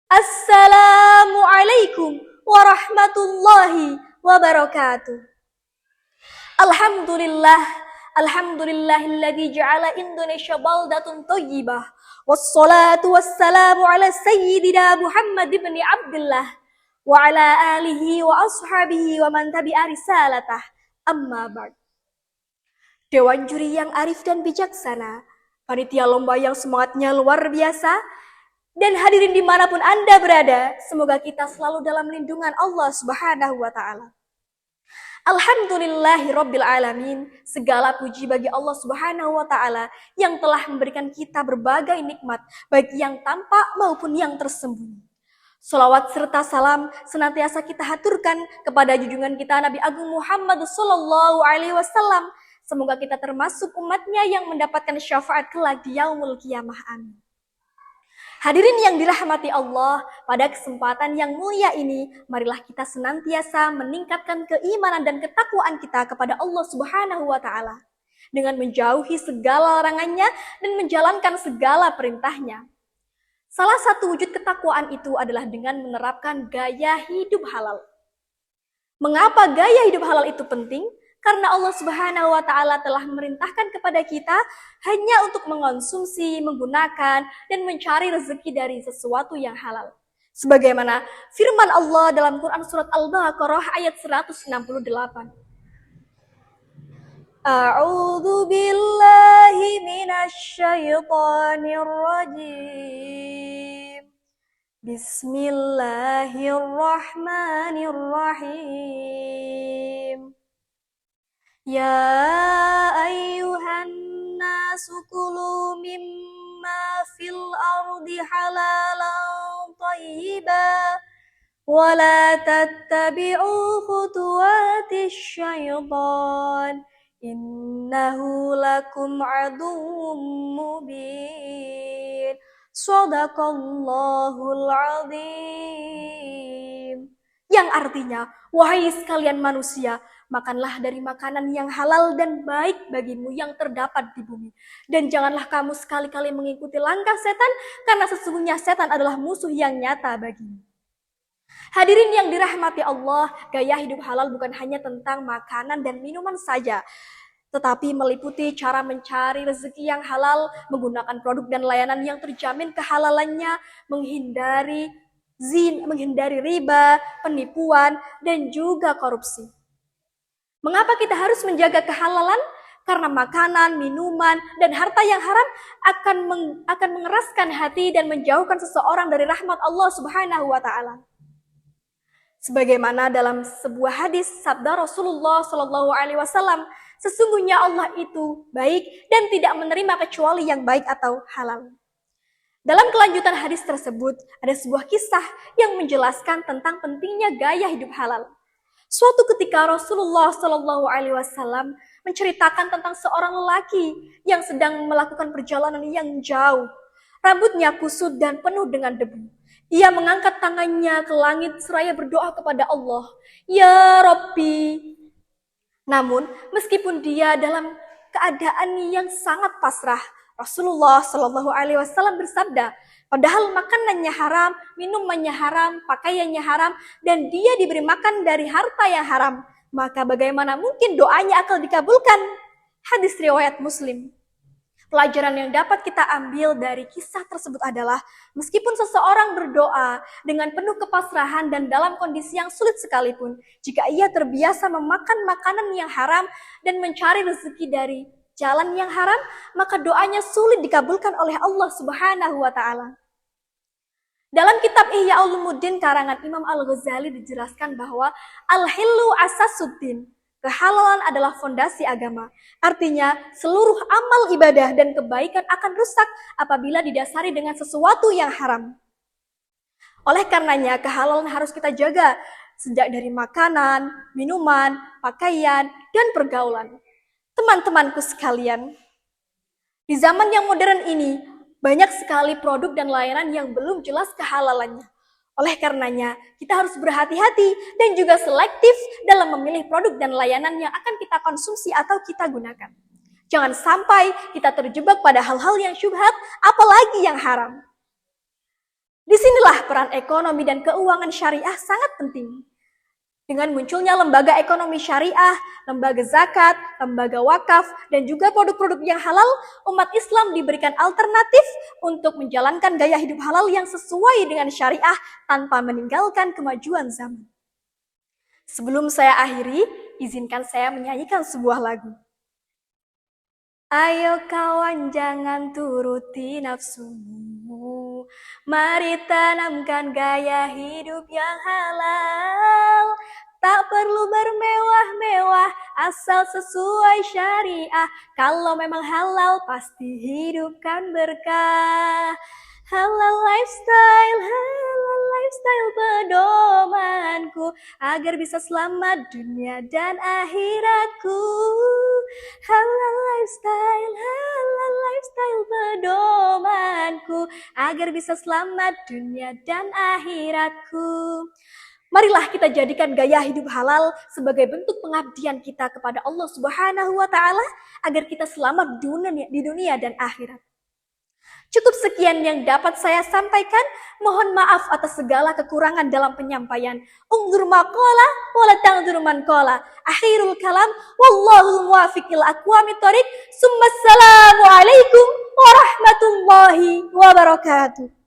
Assalamualaikum warahmatullahi wabarakatuh. Alhamdulillah, alhamdulillahilladzi ja'ala Indonesia baldatun thayyibah. Wassalatu wassalamu ala sayyidina Muhammad ibn Abdullah wa ala alihi wa ashabihi wa man tabi'a risalatah. Amma ba'd. Dewan juri yang arif dan bijaksana, panitia lomba yang semangatnya luar biasa, dan hadirin dimanapun Anda berada, semoga kita selalu dalam lindungan Allah Subhanahu wa Ta'ala. Alhamdulillahirabbil alamin, segala puji bagi Allah Subhanahu wa Ta'ala yang telah memberikan kita berbagai nikmat, baik yang tampak maupun yang tersembunyi. Salawat serta salam senantiasa kita haturkan kepada junjungan kita Nabi Agung Muhammad sallallahu alaihi wasallam. Semoga kita termasuk umatnya yang mendapatkan syafaat kelak di yaumul qiyamah. Amin. Hadirin yang dirahmati Allah, pada kesempatan yang mulia ini, marilah kita senantiasa meningkatkan keimanan dan ketakwaan kita kepada Allah Subhanahu wa Ta'ala dengan menjauhi segala larangannya dan menjalankan segala perintahnya. Salah satu wujud ketakwaan itu adalah dengan menerapkan gaya hidup halal. Mengapa gaya hidup halal itu penting? Karena Allah Subhanahu wa Ta'ala telah memerintahkan kepada kita hanya untuk mengonsumsi, menggunakan, dan mencari rezeki dari sesuatu yang halal. Sebagaimana firman Allah dalam Quran Surat Al-Baqarah ayat 168. A'udzu billahi minasy syaithanir rajim. Bismillahirrahmanirrahim. Ya ayyuhan nasu kulu mimma fil ardi halalan thayyiban wa la tattabi'u khutuwatis syaitan innahu lakum aduwwum mubin. Shadaqallahul azim. Yang artinya, wahai sekalian manusia, makanlah dari makanan yang halal dan baik bagimu yang terdapat di bumi. Dan janganlah kamu sekali-kali mengikuti langkah setan, karena sesungguhnya setan adalah musuh yang nyata bagimu. Hadirin yang dirahmati Allah, gaya hidup halal bukan hanya tentang makanan dan minuman saja, tetapi meliputi cara mencari rezeki yang halal, menggunakan produk dan layanan yang terjamin kehalalannya, menghindari riba, penipuan, dan juga korupsi. Mengapa kita harus menjaga kehalalan? Karena makanan, minuman, dan harta yang haram akan mengeraskan hati dan menjauhkan seseorang dari rahmat Allah Subhanahu wa Ta'ala. Sebagaimana dalam sebuah hadis sabda Rasulullah Shallallahu Alaihi Wasallam, sesungguhnya Allah itu baik dan tidak menerima kecuali yang baik atau halal. Dalam kelanjutan hadis tersebut, ada sebuah kisah yang menjelaskan tentang pentingnya gaya hidup halal. Suatu ketika Rasulullah Shallallahu Alaihi Wasallam menceritakan tentang seorang lelaki yang sedang melakukan perjalanan yang jauh. Rambutnya kusut dan penuh dengan debu. Ia mengangkat tangannya ke langit seraya berdoa kepada Allah, Ya Rabbi. Namun, meskipun dia dalam keadaan yang sangat pasrah, Rasulullah Shallallahu Alaihi Wasallam bersabda, padahal makanannya haram, minumannya haram, pakaiannya haram, dan dia diberi makan dari harta yang haram, maka bagaimana mungkin doanya akan dikabulkan? Hadis riwayat Muslim. Pelajaran yang dapat kita ambil dari kisah tersebut adalah, meskipun seseorang berdoa dengan penuh kepasrahan dan dalam kondisi yang sulit sekalipun, jika ia terbiasa memakan makanan yang haram dan mencari rezeki dari jalan yang haram, maka doanya sulit dikabulkan oleh Allah Subhanahu wa Ta'ala. Dalam kitab Ihya Ulumuddin karangan Imam Al-Ghazali dijelaskan bahwa al-hillu asasuddin, kehalalan adalah fondasi agama. Artinya, seluruh amal ibadah dan kebaikan akan rusak apabila didasari dengan sesuatu yang haram. Oleh karenanya, kehalalan harus kita jaga, sejak dari makanan, minuman, pakaian, dan pergaulan. Teman-temanku sekalian, di zaman yang modern ini, banyak sekali produk dan layanan yang belum jelas kehalalannya. Oleh karenanya, kita harus berhati-hati dan juga selektif dalam memilih produk dan layanan yang akan kita konsumsi atau kita gunakan. Jangan sampai kita terjebak pada hal-hal yang syubhat, apalagi yang haram. Disinilah peran ekonomi dan keuangan syariah sangat penting. Dengan munculnya lembaga ekonomi syariah, lembaga zakat, lembaga wakaf, dan juga produk-produk yang halal, umat Islam diberikan alternatif untuk menjalankan gaya hidup halal yang sesuai dengan syariah tanpa meninggalkan kemajuan zaman. Sebelum saya akhiri, izinkan saya menyanyikan sebuah lagu. Ayo kawan, jangan turuti nafsumu, mari tanamkan gaya hidup yang halal. Tak perlu bermewah-mewah, asal sesuai syariah. Kalau memang halal, pasti hidup kan berkah. Halal lifestyle pedomanku, agar bisa selamat dunia dan akhiratku. Halal lifestyle pedomanku, agar bisa selamat dunia dan akhiratku. Marilah kita jadikan gaya hidup halal sebagai bentuk pengabdian kita kepada Allah Subhanahu wa Ta'ala, agar kita selamat di dunia dan akhirat. Cukup sekian yang dapat saya sampaikan. Mohon maaf atas segala kekurangan dalam penyampaian. Unzur maqala wala ta'dzur man qala. Akhirul kalam wallahu muwaffiq ila aqwamit thoriq. Assalamu alaikum warahmatullahi wabarakatuh.